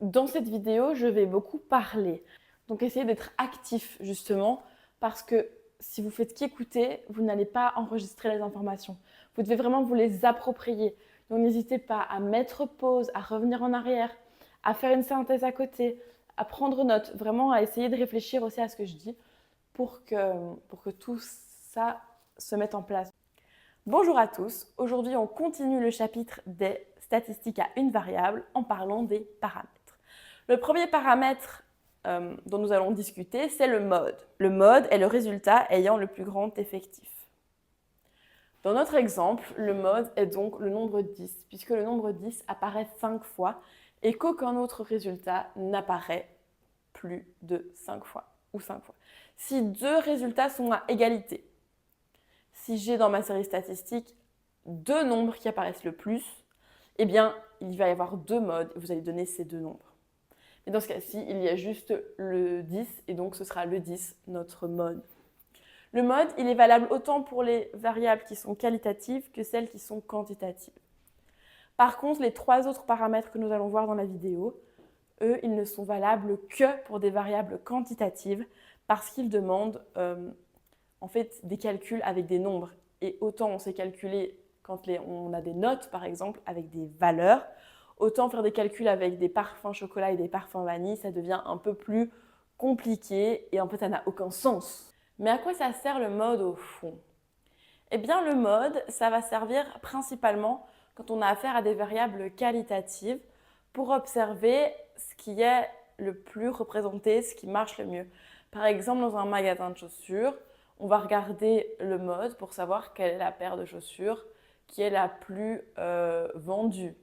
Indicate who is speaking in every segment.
Speaker 1: Dans cette vidéo, je vais beaucoup parler. Donc essayez d'être actif justement parce que si vous faites qu'écouter, vous n'allez pas enregistrer les informations. Vous devez vraiment vous les approprier. Donc n'hésitez pas à mettre pause, à revenir en arrière, à faire une synthèse à côté, à prendre note, vraiment à essayer de réfléchir aussi à ce que je dis pour que tout ça se mette en place. Bonjour à tous, aujourd'hui on continue le chapitre des statistiques à une variable en parlant des paramètres. Le premier paramètre dont nous allons discuter, c'est le mode. Le mode est le résultat ayant le plus grand effectif. Dans notre exemple, le mode est donc le nombre 10, puisque le nombre 10 apparaît 5 fois et qu'aucun autre résultat n'apparaît plus de 5 fois ou 5 fois. Si deux résultats sont à égalité, si j'ai dans ma série statistique deux nombres qui apparaissent le plus, eh bien, il va y avoir deux modes et vous allez donner ces deux nombres. Mais dans ce cas-ci, il y a juste le 10 et donc ce sera le 10, notre mode. Le mode, il est valable autant pour les variables qui sont qualitatives que celles qui sont quantitatives. Par contre, les trois autres paramètres que nous allons voir dans la vidéo, eux, ils ne sont valables que pour des variables quantitatives parce qu'ils demandent en fait des calculs avec des nombres. Et autant on sait calculer quand on a des notes, par exemple, avec des valeurs, autant faire des calculs avec des parfums chocolat et des parfums vanille, ça devient un peu plus compliqué et en fait ça n'a aucun sens. Mais à quoi ça sert le mode au fond? Eh bien le mode, ça va servir principalement quand on a affaire à des variables qualitatives pour observer ce qui est le plus représenté, ce qui marche le mieux. Par exemple, dans un magasin de chaussures, on va regarder le mode pour savoir quelle est la paire de chaussures qui est la plus vendue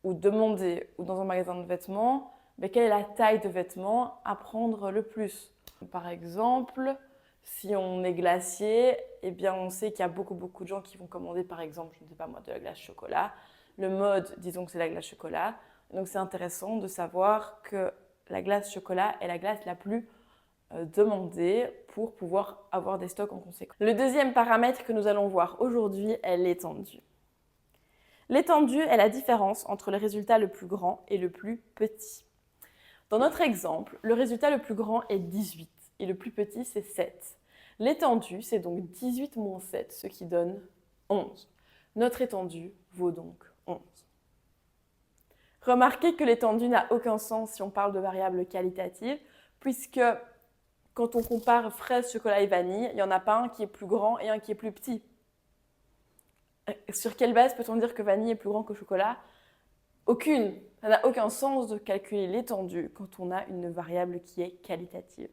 Speaker 1: ou demandée. Ou dans un magasin de vêtements, mais quelle est la taille de vêtements à prendre le plus. Par exemple, si on est glacier, eh bien on sait qu'il y a beaucoup de gens qui vont commander par exemple, je ne sais pas moi, de la glace chocolat. Le mode, disons que c'est la glace chocolat. Donc c'est intéressant de savoir que la glace chocolat est la glace la plus demandée pour pouvoir avoir des stocks en conséquence. Le deuxième paramètre que nous allons voir aujourd'hui est l'étendue. L'étendue est la différence entre le résultat le plus grand et le plus petit. Dans notre exemple, le résultat le plus grand est 18 et le plus petit c'est 7. L'étendue, c'est donc 18 moins 7, ce qui donne 11. Notre étendue vaut donc 11. Remarquez que l'étendue n'a aucun sens si on parle de variables qualitatives, puisque quand on compare fraise, chocolat et vanille, il n'y en a pas un qui est plus grand et un qui est plus petit. Sur quelle base peut-on dire que vanille est plus grand que chocolat? Aucune. Ça n'a aucun sens de calculer l'étendue quand on a une variable qui est qualitative.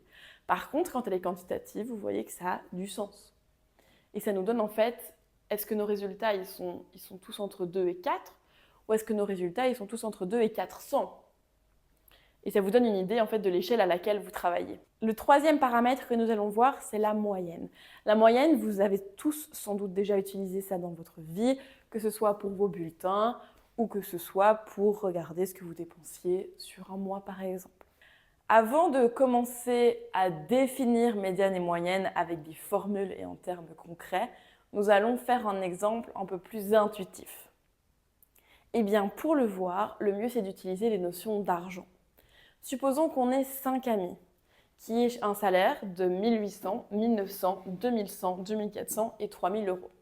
Speaker 1: Par contre, quand elle est quantitative, vous voyez que ça a du sens. Et ça nous donne en fait, est-ce que nos résultats ils sont tous entre 2 et 4 ou est-ce que nos résultats ils sont tous entre 2 et 400? Et ça vous donne une idée en fait de l'échelle à laquelle vous travaillez. Le troisième paramètre que nous allons voir, c'est la moyenne. La moyenne, vous avez tous sans doute déjà utilisé ça dans votre vie, que ce soit pour vos bulletins ou que ce soit pour regarder ce que vous dépensiez sur un mois par exemple. Avant de commencer à définir médiane et moyenne avec des formules et en termes concrets, nous allons faire un exemple un peu plus intuitif. Eh bien, pour le voir, le mieux c'est d'utiliser les notions d'argent. Supposons qu'on ait 5 amis qui aient un salaire de 1800, 1900, 2100, 2400 et 3000 euros.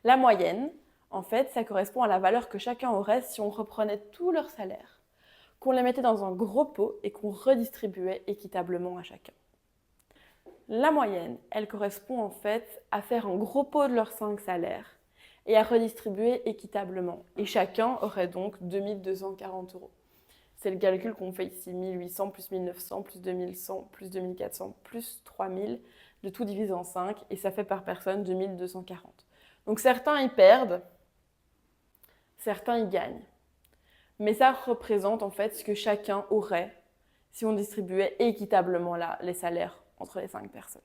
Speaker 1: La moyenne, en fait, ça correspond à la valeur que chacun aurait si on reprenait tout leur salaire, qu'on les mettait dans un gros pot et qu'on redistribuait équitablement à chacun. La moyenne, elle correspond en fait à faire un gros pot de leurs 5 salaires et à redistribuer équitablement. Et chacun aurait donc 2240 euros. C'est le calcul qu'on fait ici, 1800 plus 1900 plus 2100 plus 2400 plus 3000, le tout divisé en 5 et ça fait par personne 2240. Donc certains y perdent, certains y gagnent. Mais ça représente en fait ce que chacun aurait si on distribuait équitablement les salaires entre les 5 personnes.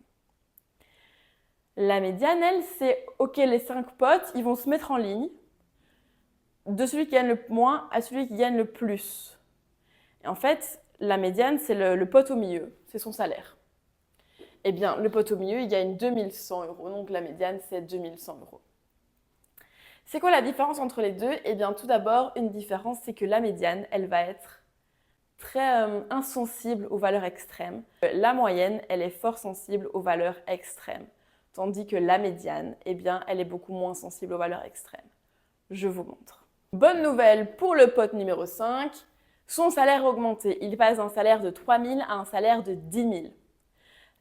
Speaker 1: La médiane, elle, c'est ok, les 5 potes, ils vont se mettre en ligne de celui qui gagne le moins à celui qui gagne le plus. Et en fait, la médiane, c'est le pote au milieu, c'est son salaire. Eh bien, le pote au milieu, il gagne 2100 euros, donc la médiane, c'est 2100 euros. C'est quoi la différence entre les deux? Eh bien, tout d'abord, une différence, c'est que la médiane, elle va être très insensible aux valeurs extrêmes. La moyenne, elle est fort sensible aux valeurs extrêmes. Tandis que la médiane, eh bien, elle est beaucoup moins sensible aux valeurs extrêmes. Je vous montre. Bonne nouvelle pour le pote numéro 5, son salaire a augmenté. Il passe d'un salaire de 3 000 à un salaire de 10 000.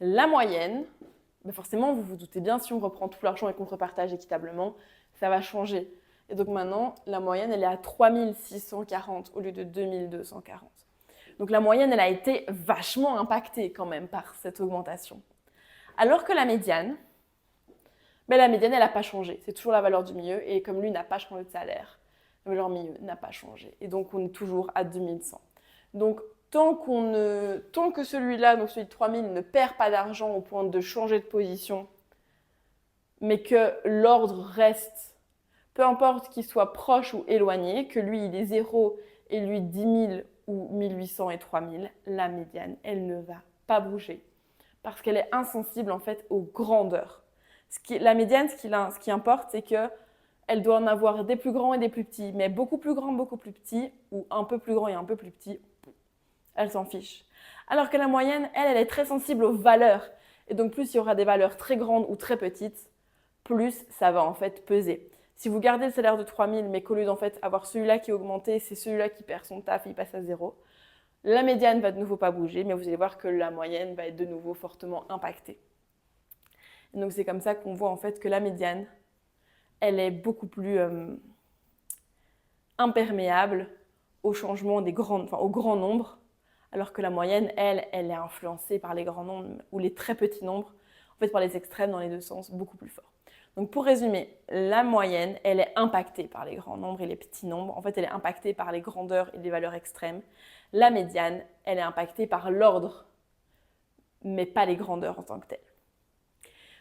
Speaker 1: La moyenne, ben forcément, vous vous doutez bien, si on reprend tout l'argent et qu'on repartage équitablement, ça va changer. Et donc maintenant, la moyenne, elle est à 3 640 au lieu de 2 240. Donc la moyenne, elle a été vachement impactée quand même par cette augmentation. Alors que la médiane, ben la médiane, elle n'a pas changé. C'est toujours la valeur du milieu. Et comme lui n'a pas changé de salaire, la valeur milieu n'a pas changé. Et donc, on est toujours à 2100. Donc, tant que celui-là, donc celui de 3000, ne perd pas d'argent au point de changer de position, mais que l'ordre reste, peu importe qu'il soit proche ou éloigné, que lui, il est 0 et lui 10 000 ou 1800 et 3000, la médiane, elle ne va pas bouger. Parce qu'elle est insensible, en fait, aux grandeurs. La médiane, ce qui importe, c'est qu'elle doit en avoir des plus grands et des plus petits, mais beaucoup plus grands, beaucoup plus petits, ou un peu plus grand et un peu plus petit, elle s'en fiche. Alors que la moyenne, elle est très sensible aux valeurs. Et donc, plus il y aura des valeurs très grandes ou très petites, plus ça va en fait peser. Si vous gardez le salaire de 3000, mais qu'au lieu d'en fait avoir celui-là qui est augmenté, c'est celui-là qui perd son taf et il passe à 0, la médiane va de nouveau pas bouger, mais vous allez voir que la moyenne va être de nouveau fortement impactée. Et donc, c'est comme ça qu'on voit en fait que la médiane, elle est beaucoup plus imperméable au changement au grand nombre, alors que la moyenne, elle est influencée par les grands nombres ou les très petits nombres, en fait par les extrêmes dans les deux sens, beaucoup plus forts. Donc pour résumer, la moyenne, elle est impactée par les grands nombres et les petits nombres. En fait, elle est impactée par les grandeurs et les valeurs extrêmes. La médiane, elle est impactée par l'ordre, mais pas les grandeurs en tant que telles.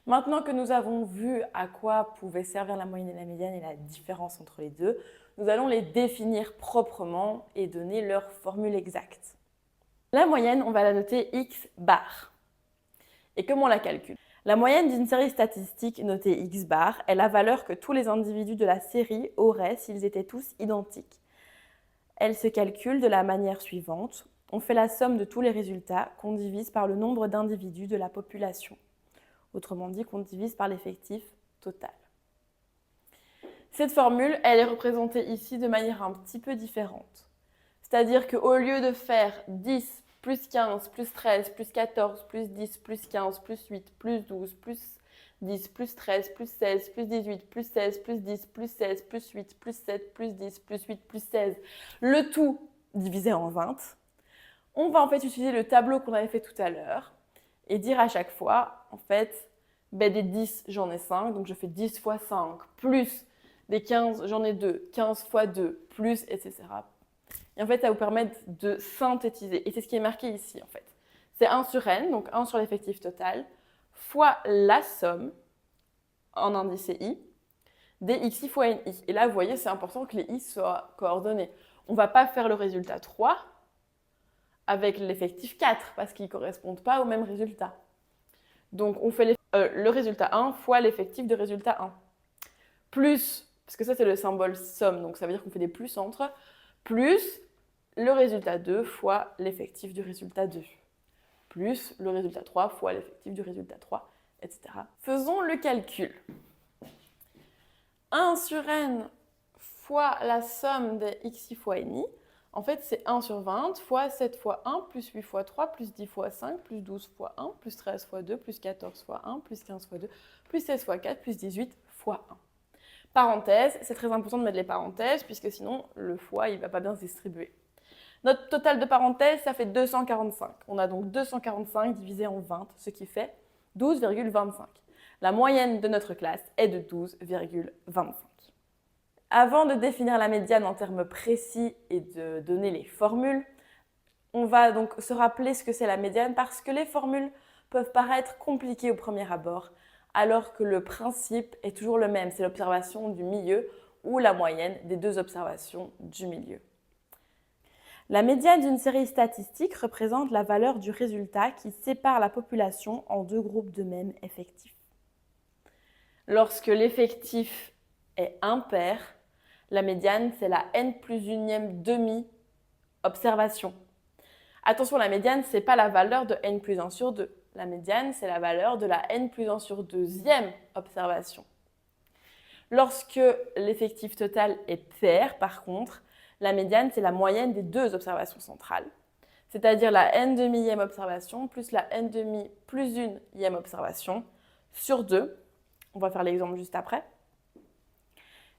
Speaker 1: Maintenant que nous avons vu à quoi pouvaient servir la moyenne et la médiane et la différence entre les deux, nous allons les définir proprement et donner leur formule exacte. La moyenne, on va la noter x bar. Et comment on la calcule? La moyenne d'une série statistique notée x bar est la valeur que tous les individus de la série auraient s'ils étaient tous identiques. Elle se calcule de la manière suivante. On fait la somme de tous les résultats qu'on divise par le nombre d'individus de la population. Autrement dit, qu'on divise par l'effectif total. Cette formule, elle est représentée ici de manière un petit peu différente. C'est-à-dire qu'au lieu de faire 10 plus 15 plus 13 plus 14 plus 10 plus 15 plus 8 plus 12 plus 10 plus 13 plus 16 plus 18 plus 16 plus 10 plus 16 plus 8 plus 7 plus 10 plus 8 plus 16, le tout divisé en 20, on va en fait utiliser le tableau qu'on avait fait tout à l'heure et dire à chaque fois, en fait, des 10, j'en ai 5, donc je fais 10 fois 5, plus des 15, j'en ai 2, 15 fois 2, plus, etc. Et en fait, ça va vous permettre de synthétiser. Et c'est ce qui est marqué ici, en fait. C'est 1 sur n, donc 1 sur l'effectif total, fois la somme, en indice i, des xi fois ni. Et là, vous voyez, c'est important que les i soient coordonnés. On ne va pas faire le résultat 3 avec l'effectif 4, parce qu'ils ne correspondent pas au même résultat. Donc, on fait le résultat 1 fois l'effectif de résultat 1. Plus, parce que ça, c'est le symbole somme, donc ça veut dire qu'on fait des plus entre, plus le résultat 2 fois l'effectif du résultat 2, plus le résultat 3 fois l'effectif du résultat 3, etc. Faisons le calcul. 1 sur n fois la somme des xi fois ni, en fait, c'est 1 sur 20 fois 7 fois 1, plus 8 fois 3, plus 10 fois 5, plus 12 fois 1, plus 13 fois 2, plus 14 fois 1, plus 15 fois 2, plus 16 fois 4, plus 18 fois 1. Parenthèse, c'est très important de mettre les parenthèses, puisque sinon, le fois, il ne va pas bien se distribuer. Notre total de parenthèses, ça fait 245. On a donc 245 divisé en 20, ce qui fait 12,25. La moyenne de notre classe est de 12,25. Avant de définir la médiane en termes précis et de donner les formules, on va donc se rappeler ce que c'est la médiane parce que les formules peuvent paraître compliquées au premier abord, alors que le principe est toujours le même, c'est l'observation du milieu ou la moyenne des deux observations du milieu. La médiane d'une série statistique représente la valeur du résultat qui sépare la population en deux groupes de même effectif. Lorsque l'effectif est impair, la médiane, c'est la n plus unième demi-observation. Attention, la médiane, ce n'est pas la valeur de n plus 1 sur 2. La médiane, c'est la valeur de la n plus 1 sur deuxième observation. Lorsque l'effectif total est pair, par contre, la médiane, c'est la moyenne des deux observations centrales, c'est-à-dire la n demi-ième observation plus la n demi plus une ième observation sur 2. On va faire l'exemple juste après.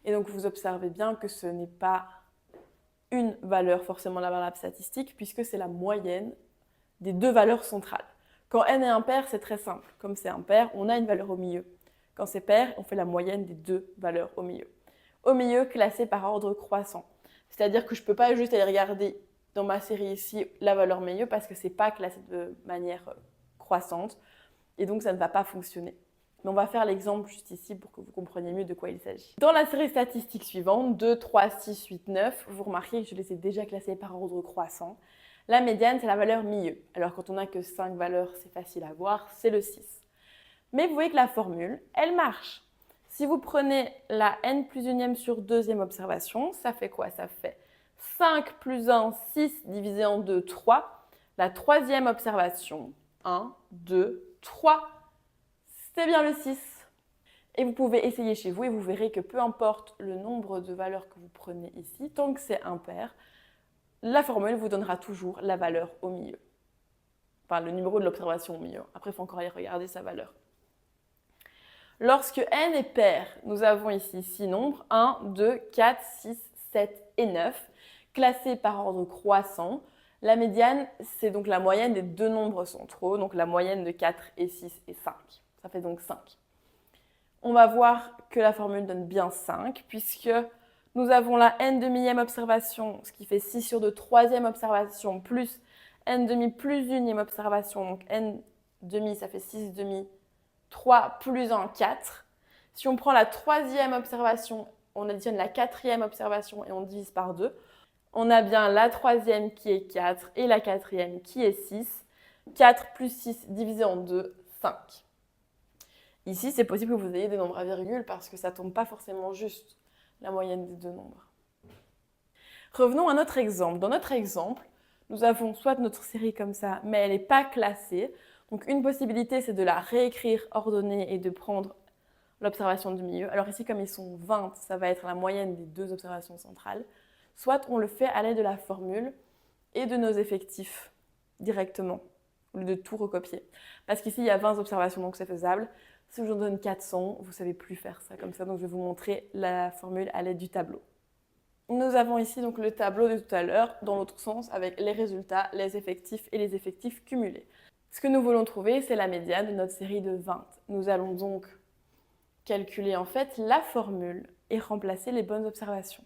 Speaker 1: Et donc, vous observez bien que ce n'est pas une valeur forcément la variable statistique, puisque c'est la moyenne des deux valeurs centrales. Quand n est impair, c'est très simple. Comme c'est impair, on a une valeur au milieu. Quand c'est pair, on fait la moyenne des deux valeurs au milieu. Au milieu, classé par ordre croissant. C'est-à-dire que je ne peux pas juste aller regarder dans ma série ici la valeur milieu parce que ce n'est pas classé de manière croissante et donc ça ne va pas fonctionner. Mais on va faire l'exemple juste ici pour que vous compreniez mieux de quoi il s'agit. Dans la série statistique suivante, 2, 3, 6, 8, 9, vous remarquez que je les ai déjà classés par ordre croissant. La médiane, c'est la valeur milieu. Alors quand on n'a que 5 valeurs, c'est facile à voir, c'est le 6. Mais vous voyez que la formule, elle marche. Si vous prenez la n plus unième sur deuxième observation, ça fait quoi? Ça fait 5 plus 1, 6 divisé en 2, 3. La troisième observation, 1, 2, 3. C'est bien le 6. Et vous pouvez essayer chez vous et vous verrez que peu importe le nombre de valeurs que vous prenez ici, tant que c'est impair, la formule vous donnera toujours la valeur au milieu. Enfin, le numéro de l'observation au milieu. Après, il faut encore aller regarder sa valeur. Lorsque n est pair, nous avons ici 6 nombres, 1, 2, 4, 6, 7 et 9, classés par ordre croissant. La médiane, c'est donc la moyenne des deux nombres centraux, donc la moyenne de 4 et 6 et 5. Ça fait donc 5. On va voir que la formule donne bien 5, puisque nous avons la n demi-ième observation, ce qui fait 6 sur 2, troisième observation, plus n demi plus unième observation, donc n demi, ça fait 6 demi, 3 plus 1, 4. Si on prend la troisième observation, on additionne la quatrième observation et on divise par 2. On a bien la troisième qui est 4 et la quatrième qui est 6. 4 plus 6 divisé en 2, 5. Ici, c'est possible que vous ayez des nombres à virgule parce que ça ne tombe pas forcément juste, la moyenne des deux nombres. Revenons à notre exemple. Dans notre exemple, nous avons soit notre série comme ça, mais elle n'est pas classée. Donc une possibilité, c'est de la réécrire ordonnée et de prendre l'observation du milieu. Alors ici, comme ils sont 20, ça va être la moyenne des deux observations centrales. Soit on le fait à l'aide de la formule et de nos effectifs directement, au lieu de tout recopier. Parce qu'ici, il y a 20 observations, donc c'est faisable. Si je vous en donne 400, vous ne savez plus faire ça comme ça. Donc je vais vous montrer la formule à l'aide du tableau. Nous avons ici donc le tableau de tout à l'heure, dans l'autre sens, avec les résultats, les effectifs et les effectifs cumulés. Ce que nous voulons trouver, c'est la médiane de notre série de 20. Nous allons donc calculer en fait la formule et remplacer les bonnes observations.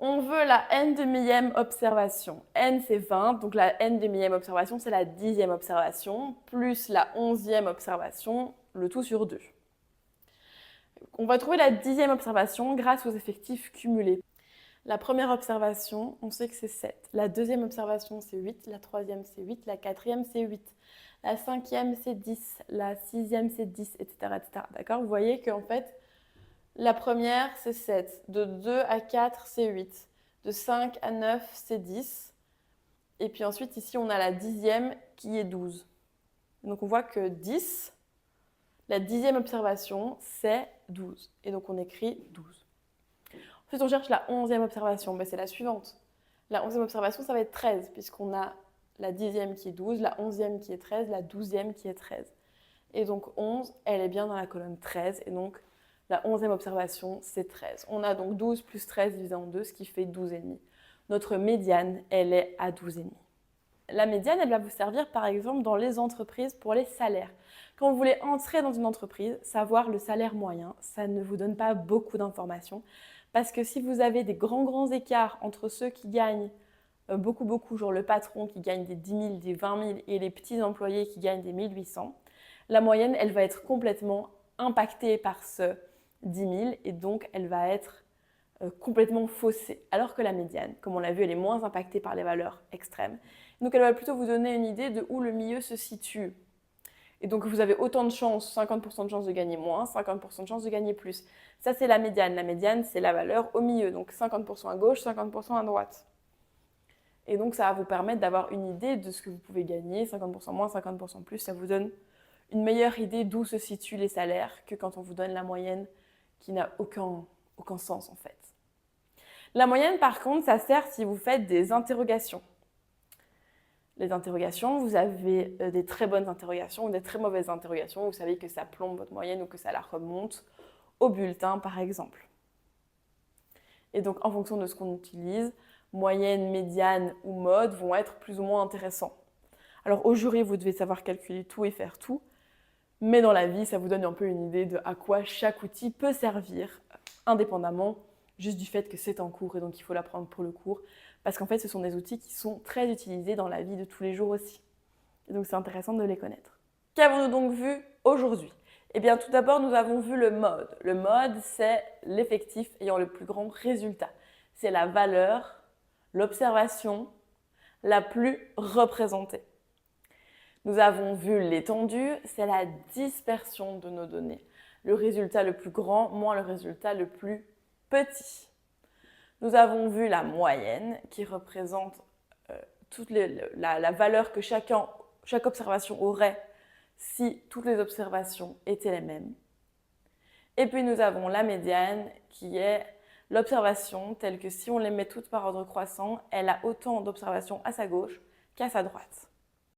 Speaker 1: On veut la n demi-ième observation. N c'est 20, donc la n demi-ième observation c'est la 10e observation, plus la 11e observation, le tout sur 2. On va trouver la 10e observation grâce aux effectifs cumulés. La première observation, on sait que c'est 7. La deuxième observation, c'est 8. La troisième, c'est 8. La quatrième, c'est 8. La cinquième, c'est 10. La sixième, c'est 10, etc. etc. D'accord? Vous voyez qu'en fait, la première, c'est 7. De 2 à 4, c'est 8. De 5 à 9, c'est 10. Et puis ensuite, ici, on a la 10e qui est 12. Donc on voit que 10, la 10e observation, c'est 12. Et donc on écrit 12. Ensuite, on cherche la 11e observation. Ben, c'est la suivante. La 11e observation, ça va être 13, puisqu'on a la 10e qui est 12, la 11e qui est 13, la 12e qui est 13. Et donc 11, elle est bien dans la colonne 13. Et donc la 11e observation, c'est 13. On a donc 12 plus 13 divisé en 2, ce qui fait 12,5. Notre médiane, elle est à 12,5. La médiane, elle va vous servir par exemple dans les entreprises pour les salaires. Quand vous voulez entrer dans une entreprise, savoir le salaire moyen, ça ne vous donne pas beaucoup d'informations. Parce que si vous avez des grands écarts entre ceux qui gagnent beaucoup, genre le patron qui gagne des 10 000, des 20 000 et les petits employés qui gagnent des 1800, la moyenne, elle va être complètement impactée par ce 10 000 et donc elle va être complètement faussée. Alors que la médiane, comme on l'a vu, elle est moins impactée par les valeurs extrêmes. Donc elle va plutôt vous donner une idée de où le milieu se situe. Et donc vous avez autant de chances, 50% de chances de gagner moins, 50% de chances de gagner plus. Ça c'est la médiane. La médiane c'est la valeur au milieu, donc 50% à gauche, 50% à droite. Et donc, ça va vous permettre d'avoir une idée de ce que vous pouvez gagner, 50% moins, 50% plus. Ça vous donne une meilleure idée d'où se situent les salaires que quand on vous donne la moyenne qui n'a aucun sens en fait. La moyenne, par contre, ça sert si vous faites des interrogations. Les interrogations, vous avez des très bonnes interrogations ou des très mauvaises interrogations. Vous savez que ça plombe votre moyenne ou que ça la remonte au bulletin, par exemple. Et donc, en fonction de ce qu'on utilise, moyenne, médiane ou mode vont être plus ou moins intéressants. Alors, au jury, vous devez savoir calculer tout et faire tout. Mais dans la vie, ça vous donne un peu une idée de à quoi chaque outil peut servir, indépendamment juste du fait que c'est en cours et donc il faut l'apprendre pour le cours. Parce qu'en fait, ce sont des outils qui sont très utilisés dans la vie de tous les jours aussi. Et donc, c'est intéressant de les connaître. Qu'avons-nous donc vu aujourd'hui ? Eh bien, tout d'abord, nous avons vu le mode. Le mode, c'est l'effectif ayant le plus grand résultat. C'est la valeur, l'observation la plus représentée. Nous avons vu l'étendue, c'est la dispersion de nos données. Le résultat le plus grand moins le résultat le plus petit. Nous avons vu la moyenne qui représente la valeur que chaque observation aurait si toutes les observations étaient les mêmes. Et puis nous avons la médiane qui est l'observation telle que si on les met toutes par ordre croissant, elle a autant d'observations à sa gauche qu'à sa droite.